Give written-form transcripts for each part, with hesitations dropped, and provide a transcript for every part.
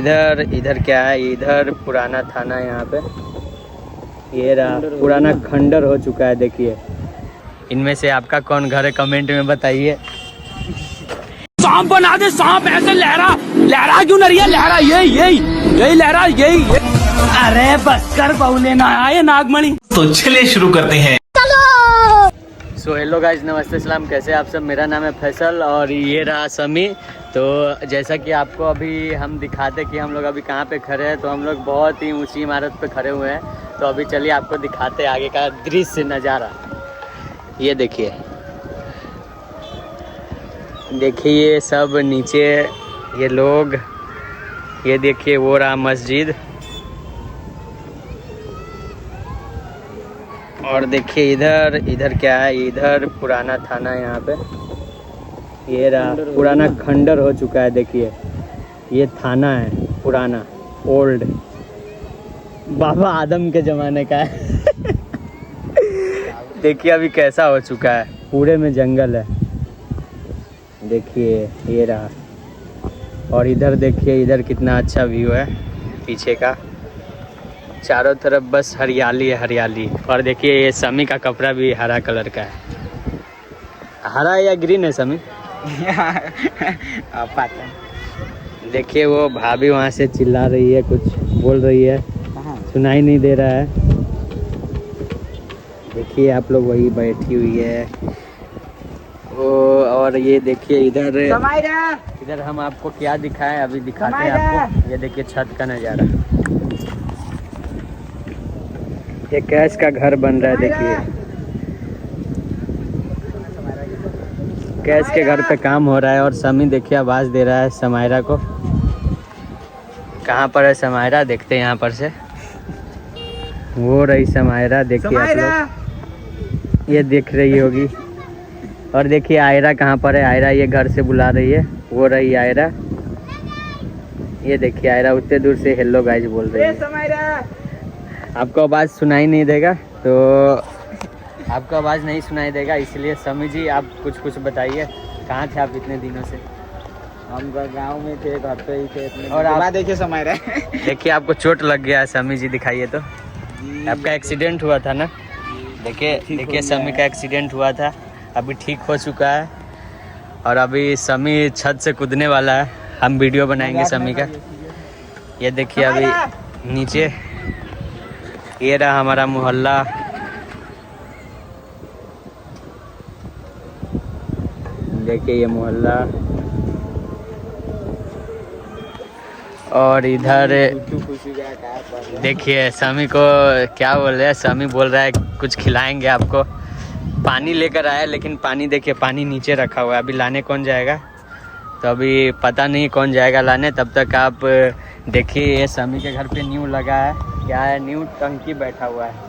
इधर इधर क्या है, इधर पुराना थाना है। यहाँ पे ये रहा पुराना खंडर हो चुका है। देखिए, इनमें से आपका कौन घर है कमेंट में बताइए। सांप बना दे, सांप ऐसे लहरा लहरा क्यों नहीं है, लहरा यही लहरा यही। अरे बस कर बहुले ना आए नागमणि। तो चलिए शुरू करते हैं। सो हेलो गाइज, नमस्ते सलाम, कैसे आप सब। मेरा नाम है फैसल और ये रहा समी। तो जैसा कि आपको अभी हम दिखाते कि हम लोग अभी कहाँ पे खड़े हैं, तो हम लोग बहुत ही ऊंची इमारत पे खड़े हुए हैं। तो अभी चलिए आपको दिखाते आगे का दृश्य नज़ारा। ये देखिए, देखिए सब नीचे ये लोग, ये देखिए वो रहा मस्जिद। और देखिए इधर इधर क्या है, इधर पुराना थाना है। यहाँ पे ये रहा पुराना खंडर हो चुका है। देखिए, ये थाना है पुराना, ओल्ड, बाबा आदम के ज़माने का है। देखिए अभी कैसा हो चुका है, पूरे में जंगल है। देखिए ये रहा, और इधर देखिए, इधर कितना अच्छा व्यू है पीछे का, चारों तरफ बस हरियाली है हरियाली। और देखिए ये समी का कपड़ा भी हरा कलर का है। हरा या ग्रीन है समी? पता। देखिए वो भाभी वहाँ से चिल्ला रही है, कुछ बोल रही है, सुनाई नहीं दे रहा है। देखिए आप लोग, वही बैठी हुई है वो। और ये देखिए इधर हम आपको क्या दिखाएं, अभी दिखाते हैं आपको। ये देखिए छत का नज़ारा, ये कैश का घर बन रहा है। देखिए कैश के घर पे काम हो रहा है। और समी देखिए आवाज़ दे रहा है समायरा को। कहाँ पर है समायरा, देखते हैं यहाँ पर से। वो रही समायरा, देखिए आप लोग, ये देख रही होगी। और देखिए आयरा कहाँ पर है, आयरा ये घर से बुला रही है। वो रही आयरा, ये देखिए आयरा उतने दूर से हेलो गाइज बोल रही है। आपको आवाज़ सुनाई नहीं देगा, तो आपको आवाज़ नहीं सुनाई देगा, इसलिए समी जी आप कुछ बताइए, कहाँ थे आप इतने दिनों से? हम गांव में थे, घर पे ही थे अपने। और आप देखिए समय रहे। देखिए आपको चोट लग गया है समी जी, दिखाइए तो। आपका एक्सीडेंट हुआ था ना? देखिए समी का एक्सीडेंट हुआ था, अभी ठीक हो चुका है। और अभी समी छत से कूदने वाला है, हम वीडियो बनाएंगे समी का। ये देखिए अभी नीचे, ये रहा हमारा मोहल्ला। देखिए ये मोहल्ला, और इधर देखिए समी को क्या बोल रहे हैं, समी बोल रहा है कुछ खिलाएंगे आपको। पानी लेकर आया, लेकिन पानी देखिए, पानी नीचे रखा हुआ है, अभी लाने कौन जाएगा? तो अभी पता नहीं कौन जाएगा लाने। तब तक आप देखिए ये समी के घर पे न्यू लगा है, क्या है, न्यू टंकी बैठा हुआ है।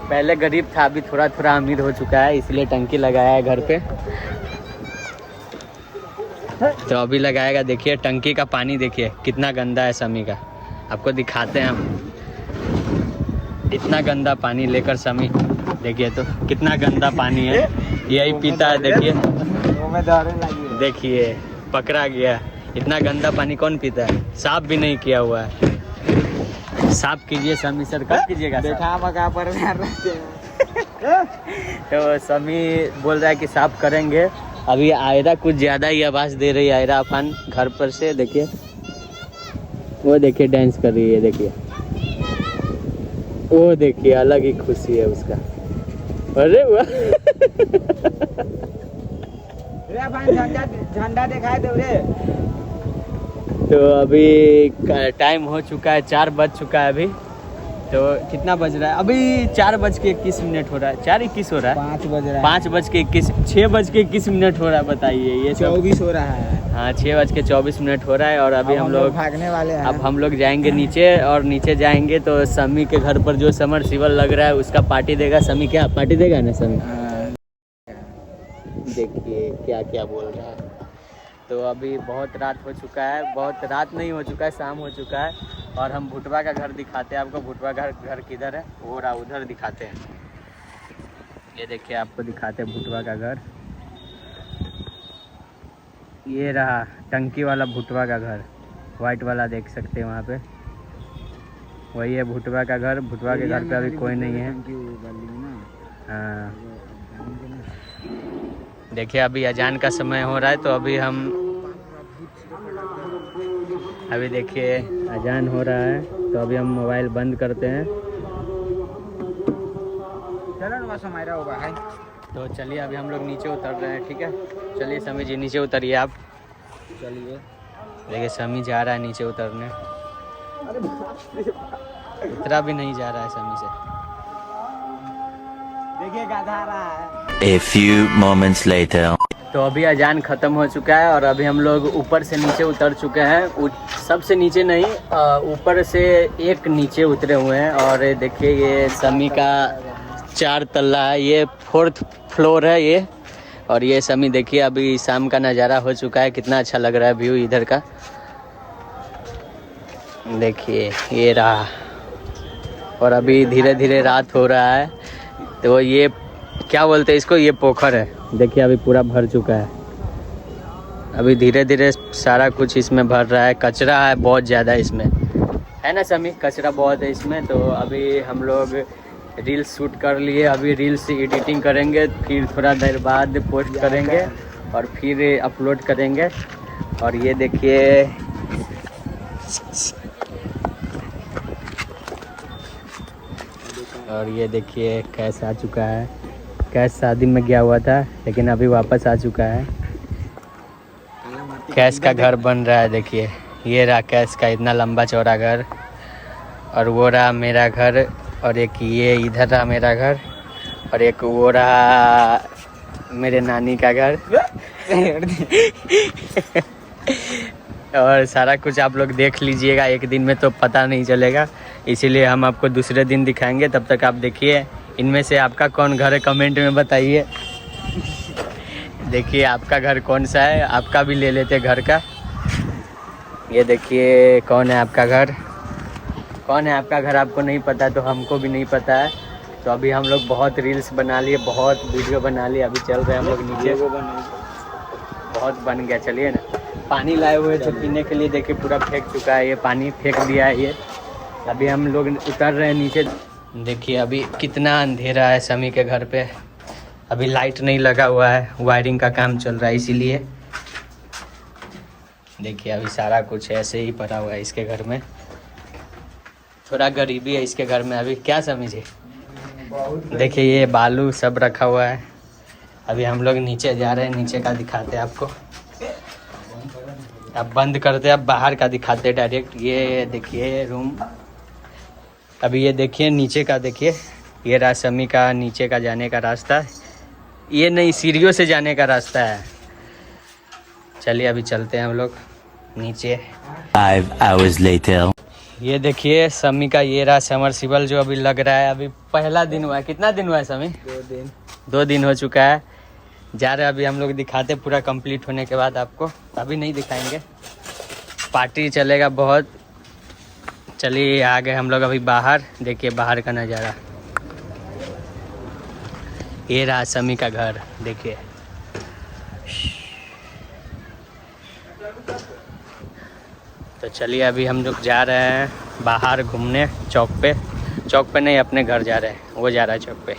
पहले गरीब था, अभी थोड़ा थोड़ा अमीर हो चुका है, इसलिए टंकी लगाया है घर पे। तो अभी लगाएगा। देखिए टंकी का पानी देखिए कितना गंदा है समी का, आपको दिखाते हैं हम। इतना गंदा पानी लेकर समी, देखिए तो कितना गंदा पानी है, यही पीता है। देखिए पकड़ा गया, इतना गंदा पानी कौन पीता है? साफ भी नहीं किया हुआ है। साफ कीजिए समी सर, कब कीजिएगा? तो समी बोल रहा है कि साफ करेंगे। अभी आयरा कुछ ज़्यादा ही आवाज़ दे रही है, आयरा अफान घर पर से। देखिए वो देखिए डांस कर रही है, देखिए वो देखिए, अलग ही खुशी है उसका। अरे वाह झंडा दिखाई दो रे। तो अभी टाइम हो चुका है, 4 बज चुका है अभी। तो कितना बज रहा है अभी? 4:21 हो रहा है, 4:21 हो रहा है, 5 बज रहा है, 5:21, 6:21 हो रहा है। बताइए ये 24 हो रहा है। हाँ 6:24 हो रहा है। और अभी हम लोग भागने वाले हैं। अब हम लोग जाएंगे नीचे, और नीचे जाएंगे तो समी के घर पर जो समरसीबल लग रहा है उसका पार्टी देगा समी। क्या पार्टी देगा ना समी? देखिए क्या क्या बोल रहा है। तो अभी बहुत रात हो चुका है, बहुत रात नहीं हो चुका है, शाम हो चुका है। और हम भुटवा का घर दिखाते हैं आपको। भुटवा घर किधर है? वो रहा, उधर दिखाते हैं। ये देखिए आपको दिखाते हैं भुटवा का घर, ये रहा टंकी वाला भुटवा का घर। वाइट वाला देख सकते हैं वहाँ पे, वही है भुटवा का घर। भुटवा के घर पे अभी कोई नहीं है। हाँ देखिए अभी अजान का समय हो रहा है, तो अभी देखिए अजान हो रहा है, तो अभी हम मोबाइल बंद करते हैं। चलो समायरा होगा है। तो चलिए अभी हम लोग नीचे उतर रहे हैं, ठीक है। चलिए समी जी नीचे उतरिए आप। चलिए देखिए समी जा रहा है नीचे उतरने। उतरा भी नहीं जा रहा है समी से। देखिए गाधा रहा है। A few moments later. तो अभी अजान ख़त्म हो चुका है और अभी हम लोग ऊपर से नीचे उतर चुके हैं। सबसे नीचे नहीं, ऊपर से एक नीचे उतरे हुए हैं। और देखिए ये समी का 4 तल्ला है, ये 4th फ्लोर है ये। और ये समी देखिए अभी शाम का नज़ारा हो चुका है, कितना अच्छा लग रहा है व्यू इधर का। देखिए ये रहा, और अभी धीरे धीरे रात हो रहा है। तो ये क्या बोलते हैं इसको, ये पोखर है। देखिए अभी पूरा भर चुका है, अभी धीरे धीरे सारा कुछ इसमें भर रहा है। कचरा है बहुत ज़्यादा इसमें, है ना समी, कचरा बहुत है इसमें। तो अभी हम लोग रील्स शूट कर लिए, अभी रील्स एडिटिंग करेंगे, फिर थोड़ा देर बाद पोस्ट करेंगे और फिर अपलोड करेंगे। और ये देखिए कैश आ चुका है। कैश शादी में गया हुआ था लेकिन अभी वापस आ चुका है। कैश का घर बन रहा है, देखिए ये रहा कैश का इतना लंबा चौड़ा घर, और वो रहा मेरा घर, और एक ये इधर रहा मेरा घर, और एक वो रहा मेरे नानी का घर। और सारा कुछ आप लोग देख लीजिएगा, एक दिन में तो पता नहीं चलेगा, इसीलिए हम आपको दूसरे दिन दिखाएंगे। तब तक आप देखिए इनमें से आपका कौन घर है कमेंट में बताइए। देखिए आपका घर कौन सा है, आपका भी ले लेते घर का। ये देखिए कौन है आपका घर, कौन है आपका घर आपको नहीं पता तो हमको भी नहीं पता है। तो अभी हम लोग बहुत रील्स बना लिए, बहुत वीडियो बना लिए, अभी चल रहे हैं हम लोग नीचे। बहुत बन गया, चलिए ना। पानी लाए हुए थे पीने के लिए, देखिए पूरा फेंक चुका है, ये पानी फेंक दिया है ये। अभी हम लोग उतर रहे हैं नीचे। देखिए अभी कितना अंधेरा है समी के घर पे, अभी लाइट नहीं लगा हुआ है, वायरिंग का काम चल रहा है इसीलिए। देखिए अभी सारा कुछ ऐसे ही पड़ा हुआ है इसके घर में, थोड़ा गरीबी है इसके घर में अभी, क्या समझे। देखिए ये बालू सब रखा हुआ है। अभी हम लोग नीचे जा रहे हैं, नीचे का दिखाते हैं आपको। अब बंद करते हैं, अब बाहर का दिखाते हैं डायरेक्ट। ये देखिए रूम, अभी ये देखिए नीचे का, देखिए ये रहा समी का नीचे का जाने का रास्ता। ये नहीं, सीढ़ियों से जाने का रास्ता है। चलिए अभी चलते हैं हम लोग नीचे। 5 hours later. ये देखिए समी का ये रहा समरसिबल जो अभी लग रहा है। अभी पहला दिन हुआ है, कितना दिन हुआ है समी? 2 दिन हो चुका है। जा रहे अभी हम लोग दिखाते पूरा कंप्लीट होने के बाद आपको, अभी नहीं दिखाएंगे, पार्टी चलेगा बहुत। चलिए आ गए हम लोग अभी बाहर, देखिए बाहर का नज़ारा। ये रहा समी का घर, देखिए। तो चलिए अभी हम लोग जा रहे हैं बाहर घूमने, चौक पे नहीं, अपने घर जा रहे हैं, वो जा रहा है चौक पे।